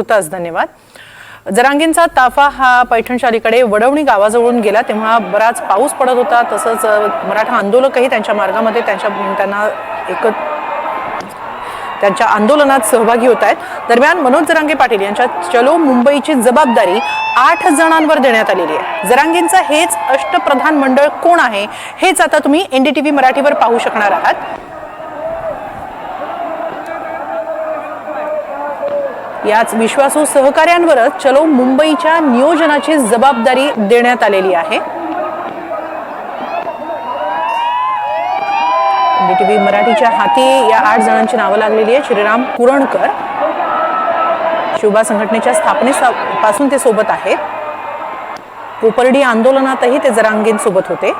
होताच धन्यवाद। जरांगेंचा ताफा हा पैठणच्या अलीकडे वडवणी गावाजवळून गेला तेव्हा बराच पाऊस पडत होता। तसंच मराठा आंदोलकही त्यांच्या मार्गामध्ये त्यांच्या आंदोलनात सहभागी होत आहेत। दरम्यान मनोज जरांगे पाटील यांच्या चलो मुंबईची जबाबदारी 8 जणांवर देण्यात आलेली आहे। जरांगेंचं हेच अष्टप्रधान मंडळ कोण आहे हेच आता तुम्ही एनडीटीव्ही मराठीवर पाहू शकणार आहात। याच विश्वासू सहकार्यांवरच चलो मुंबईच्या नियोजनाची जबाबदारी देण्यात आलेली आहे। एनडीटीव्ही मराठीच्या हाती या 8 जणांची नावं लागलेली आहे। श्रीराम कुरणकर, शिवबा संघटनेच्या स्थापनेपासून ते सोबत आहेत। कोपर्डी आंदोलनातही ते जरांगेंसोबत होते।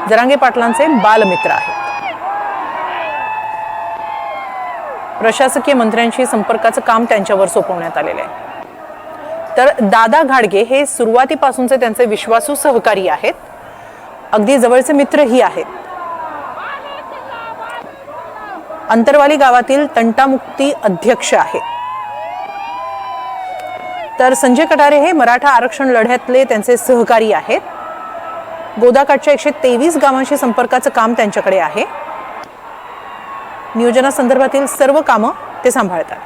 जरांगे पाटलांचे बालमित्र आहेत। प्रशासकीय मंत्र्यांशी संपर्काचं काम त्यांच्यावर सोपवण्यात आलेलं आहे। तर दादा घाडगे हे सुरुवातीपासूनचे त्यांचे विश्वासू सहकारी आहेत, अगदी जवळचे मित्रही आहेत। अंतरवाली गावातील तंटामुक्ती अध्यक्ष आहेत। तर संजय कटारे हे मराठा आरक्षण लढ्यातले त्यांचे सहकारी आहेत। गोदाकाठच्या 123 गावांशी संपर्काचं काम त्यांच्याकडे आहे। नियोजनासंदर्भातील सर्व कामं ते सांभाळतात।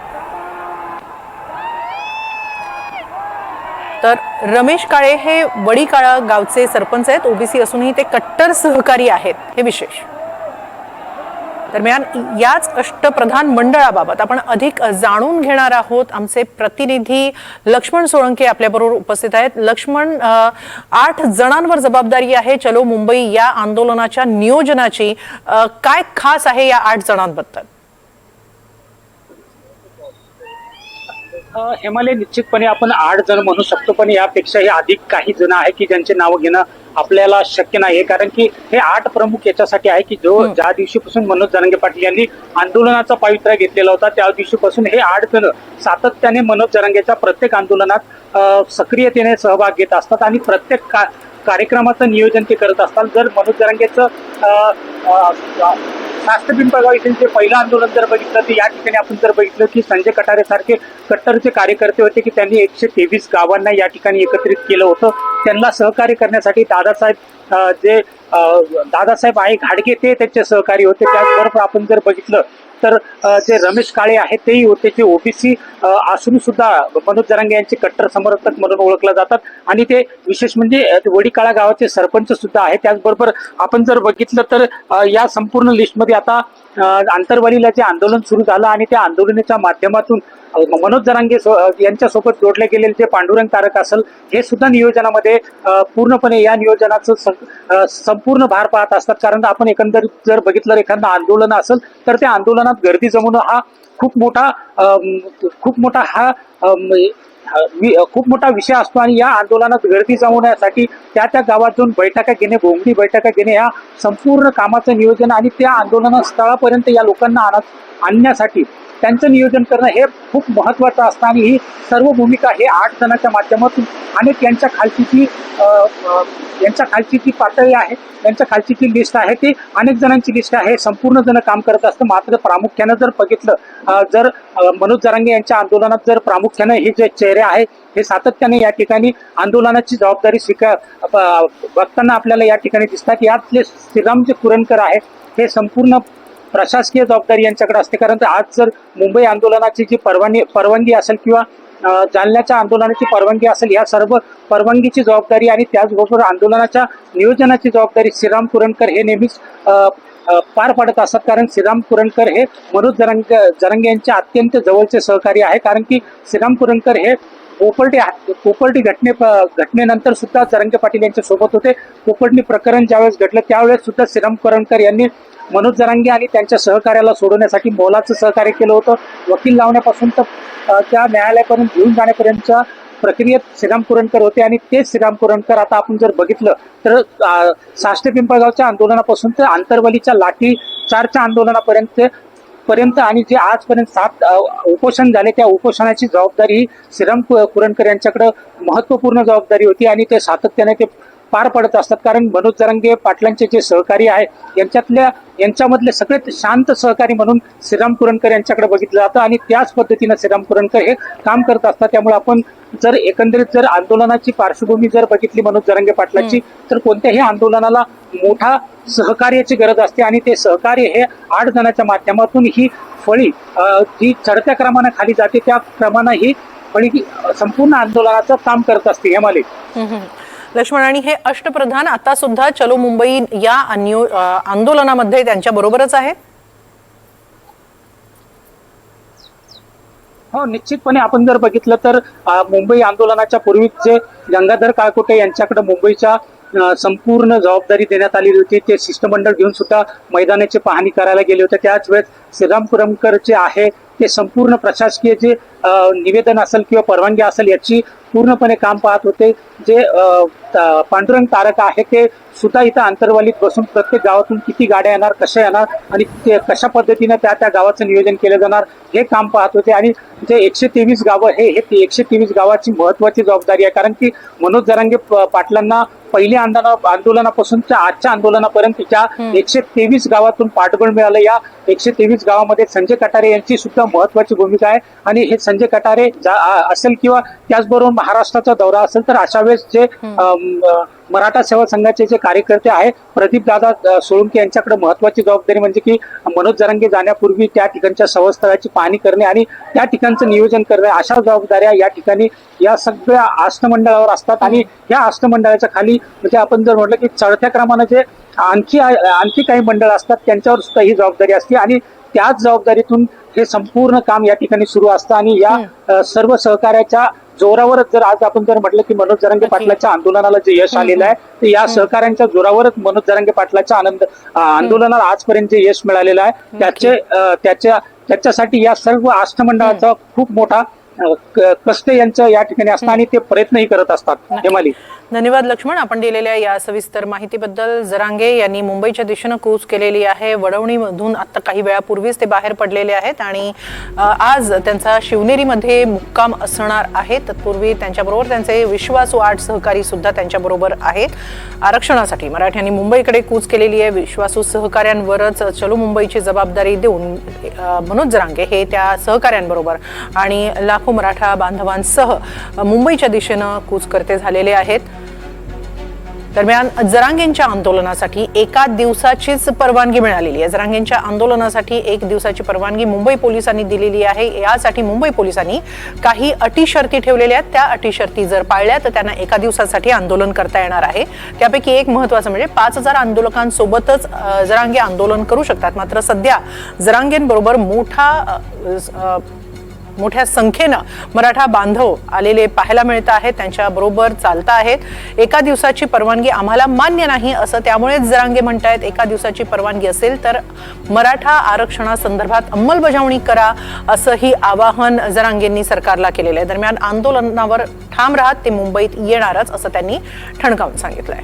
तर रमेश काळे हे वडीकाळा गावचे सरपंच आहेत। ओबीसी असूनही ते कट्टर सहकारी आहेत, हे विशेष। दरम्यान याच अष्टप्रधान मंडळाबाबत आपण अधिक जाणून घेणार आहोत। आमचे प्रतिनिधी लक्ष्मण सोळंके आपल्याबरोबर उपस्थित आहेत। लक्ष्मण, 8 जणांवर जबाबदारी आहे चलो मुंबई या आंदोलनाच्या नियोजनाची, काय खास आहे या 8 जणांबद्दल? हेमाले, निश्चितपणे आपण 8 जण म्हणू शकतो, पण यापेक्षाही अधिक काही जण आहे की ज्यांचे नाव घेणं आपल्याला शक्य नाही, कारण की हे 8 प्रमुख याच्यासाठी आहे की ज्या दिवशीपासून मनोज जरांगे पाटील यांनी आंदोलनाचा पावित्र्य घेतलेला होता त्या दिवशीपासून हे 8 जण सातत्याने मनोज जरांगेच्या प्रत्येक आंदोलनात सक्रियतेने सहभाग घेत असतात आणि प्रत्येक कार्यक्रमाचं नियोजन ते करत असतात। जर मनोज जरांगेचं शास्त्रपिंपळगाव येथील जे पहिलं आंदोलन जर बघितलं तर या ठिकाणी आपण जर बघितलं की संजय कटारे सारखे कट्टरचे कार्यकर्ते होते की त्यांनी 123 गावांना या ठिकाणी एकत्रित केलं होतं। त्यांना सहकार्य करण्यासाठी दादासाहेब आहे घाडगे ते त्यांचे सहकारी होते। त्याचबरोबर आपण जर बघितलं तर जे रमेश काळे आहेत तेही होते, जे ओबीसी असून सुद्धा मनोज जरांगे यांचे कट्टर समर्थक म्हणून ओळखले जातात आणि ते विशेष म्हणजे वडीकाळा गावाचे सरपंच सुद्धा आहेत। त्याचबरोबर आपण जर बघितलं तर या संपूर्ण लिस्टमध्ये आता आंतरवालीला जे आंदोलन सुरू झालं आणि त्या आंदोलनाच्या माध्यमातून मनोज जरांगे यांच्यासोबत जोडले गेलेले जे पांडुरंग तारक असेल हे सुद्धा नियोजनामध्ये पूर्णपणे या नियोजनाचं संपूर्ण भार पाहत असतात। कारण आपण एकंदरीत जर बघितलं एखादं आंदोलन असेल तर त्या आंदोलनात गर्दी जमवणं हा खूप मोठा विषय असतो आणि या आंदोलनात गर्दी जमवण्यासाठी त्या गावात जाऊन बैठका घेणे, भोंगडी बैठका घेणे या संपूर्ण कामाचं नियोजन आणि त्या आंदोलन स्थळापर्यंत या लोकांना आणण्यासाठी त्यांचं नियोजन करणं हे खूप महत्वाचं असतं आणि ही सर्व भूमिका हे 8 जणांच्या माध्यमातून आणि यांच्या खालची जी पातळी आहे, यांच्या खालची जी लिस्ट आहे ती अनेक जणांची लिस्ट आहे, संपूर्ण जण काम करत असतं। मात्र प्रामुख्यानं जर बघितलं जर मनोज जरांगे यांच्या आंदोलनात जर प्रामुख्यानं हे जे चेहरे आहे हे सातत्याने या ठिकाणी आंदोलनाची जबाबदारी बघताना आपल्याला या ठिकाणी दिसतात। यातले श्रीरामजी कुरणकर आहे हे संपूर्ण प्रशासकीय जबाबदारी यांच्याकडे असते, कारण आज जर मुंबई आंदोलनाची जी परवानगी असेल किंवा जालन्याच्या आंदोलनाची परवानगी असेल या सर्व परवानगीची जबाबदारी आणि त्याचबरोबर आंदोलनाच्या नियोजनाची जबाबदारी श्रीराम कुरणकर हे नेहमीच पार पाडत असतात। कारण श्रीराम कुरणकर हे मनोज जरांगे यांचे अत्यंत जवळचे सहकारी आहे, कारण की श्रीराम कुरणकर हे कोपर्डी घटनेनंतर सुद्धा जरांगे पाटील यांच्या सोबत होते। कोपर्डी प्रकरण ज्यावेळेस घडलं त्यावेळेस सुद्धा श्रीराम कुरणकर यांनी मनोज जरांगे आणि त्यांच्या सहकार्याला सोडवण्यासाठी मोलाचं सहकार्य केलं होतं। वकील लावण्यापासून तर त्या न्यायालयापर्यंत घेऊन जाण्यापर्यंतच्या प्रक्रियेत श्रीराम कुरणकर होते आणि ते श्रीराम कुरणकर आता आपण जर बघितलं तर शास्त्री-पिंपळगावच्या आंदोलनापासून तर आंतरवलीच्या लाठीचार्जच्या आंदोलनापर्यंत आणि जे आजपर्यंत 7 उपोषण झाले त्या उपोषणाची जबाबदारी श्रीराम कुरणकर यांच्याकडे महत्वपूर्ण जबाबदारी होती आणि ते सातत्याने ते पार पडत असतात. कारण मनोज जरांगे पाटलांचे जे सहकारी आहे यांच्यामधले सगळ्यात शांत सहकारी म्हणून श्रीराम कुरणकर यांच्याकडे बघितलं जातं आणि त्याच पद्धतीनं श्रीराम कुरणकर हे काम करत असतात. त्यामुळे आपण जर एकंदरीत जर आंदोलनाची पार्श्वभूमी जर बघितली मनोज जरांगे पाटलांची, तर कोणत्याही आंदोलनाला मोठा सहकार्याची गरज असते आणि ते सहकार्य हे 8 जणांच्या माध्यमातून ही फळी जी चढत्या क्रमाने खाली जाते त्या क्रमाने ही फळी संपूर्ण आंदोलनाचं काम करत असते. हेमाली लक्ष्मण, आणि हे अष्टप्रधान आता सुद्धा चलो मुंबई या आंदोलनामध्ये त्यांच्या बरोबरच आहेत? हो, निश्चितपणे आपण जर बघितलं तर मुंबई आंदोलनाच्या पूर्वी जे गंगाधर काळकोटे यांच्याकडे मुंबईच्या संपूर्ण जबाबदारी देण्यात आलेली होती. ते शिष्टमंडळ घेऊन सुद्धा मैदानाची पाहणी करायला गेले होते. त्याच वेळेस श्रीराम कुरणकर जे आहे ते संपूर्ण प्रशासकीय जे निवेदन असेल किंवा परवानगी असेल याची पूर्णपणे काम पाहत होते. जे पांडुरंग तारक आहे ते सुद्धा इथं आंतरवालीत बसून प्रत्येक गावातून किती गाड्या येणार, कशा येणार आणि कशा पद्धतीने त्या गावाचं नियोजन केलं जाणार हे काम पाहत होते. आणि जे 123 गावं हे 123 गावाची महत्वाची जबाबदारी आहे. कारण की मनोज जरांगे पाटलांना पहिल्या आंदोलनापासून आजच्या आंदोलनापर्यंत त्या 123 गावातून पाठबळ मिळालं. या 123 गावामध्ये संजय कटारे यांची सुद्धा महत्वाची भूमिका आहे. आणि हे संजय कटारे असेल किंवा त्याचबरोबर महाराष्ट्राचा दौरा असेल तर अशा वेळेस जे मराठा सेवा संघाचे जे कार्यकर्ते आहे प्रदीप दादा सोळंके यांच्याकडे महत्वाची जबाबदारी म्हणजे की मनोज जरांगे जाण्यापूर्वी त्या ठिकाणच्या संस्थळाची पाहणी करणे आणि त्या ठिकाणचं नियोजन करणे अशा जबाबदाऱ्या या ठिकाणी या सगळ्या अष्टमंडळावर असतात. आणि या अष्टमंडळाच्या खाली म्हणजे आपण जर म्हटलं की चढत्या क्रमाने जे आणखी काही मंडळ असतात त्यांच्यावर सुद्धा ही जबाबदारी असते आणि त्याच जबाबदारीतून हे संपूर्ण काम या ठिकाणी सुरू असतं. आणि या सर्व सहकार्याच्या जोरावरच जर आज आपण जर म्हटलं की मनोज जरांगे पाटलाच्या आंदोलनाला जे यश आलेलं आहे तर या सहकार्यांच्या जोरावरच मनोज जरांगे पाटलाच्या आंदोलनाला आजपर्यंत जे यश मिळालेलं आहे त्याच्यासाठी या सर्व अष्टमंडळाचा खूप मोठा कष्ट यांचं या ठिकाणी असतं आणि ते प्रयत्नही करत असतात. हेमाली, धन्यवाद लक्ष्मण, आपण दिलेल्या या सविस्तर माहितीबद्दल. जरांगे यांनी मुंबईच्या दिशेनं कूच केलेली आहे. वडवणीमधून आता काही वेळापूर्वीच ते बाहेर पडलेले आहेत आणि आज त्यांचा शिवनेरीमध्ये मुक्काम असणार आहे. तत्पूर्वी त्यांच्याबरोबर त्यांचे विश्वासू 8 सहकारी सुद्धा त्यांच्याबरोबर आहेत. आरक्षणासाठी मराठ्यांनी मुंबईकडे कूच केलेली आहे. विश्वासू सहकाऱ्यांवरच चलो मुंबईची जबाबदारी देऊन मनोज जरांगे हे त्या सहकाऱ्यांबरोबर आणि लाखो मराठा बांधवांसह मुंबईच्या दिशेनं कूच करते झालेले आहेत. दरम्यान जरांगेंच्या आंदोलनासाठी एका दिवसाचीच परवानगी मिळालेली आहे. जरांगेंच्या आंदोलनासाठी 1 दिवसाची परवानगी मुंबई पोलिसांनी दिलेली आहे. यासाठी मुंबई पोलिसांनी काही अटी शर्ती ठेवलेल्या आहेत. त्या अटी शर्ती जर पाळल्या तर त्यांना एका दिवसासाठी आंदोलन करता येणार आहे. त्यापैकी एक महत्त्वाचं म्हणजे 5000 आंदोलकांसोबतच जरांगे आंदोलन करू शकतात. मात्र सध्या जरांगेंबरोबर मोठ्या संख्येनं मराठा बांधव आलेले पाहायला मिळत आहेत. त्यांच्या बरोबर चालता आहेत. एका दिवसाची परवानगी आम्हाला मान्य नाही असं त्यामुळेच जरांगे म्हणतायत. एका दिवसाची परवानगी असेल तर मराठा आरक्षणासंदर्भात अंमलबजावणी करा असंही आवाहन जरांगेंनी सरकारला केलेलं आहे. दरम्यान आंदोलनावर ठाम राहत ते मुंबईत येणारच असं त्यांनी ठणकावून सांगितलंय.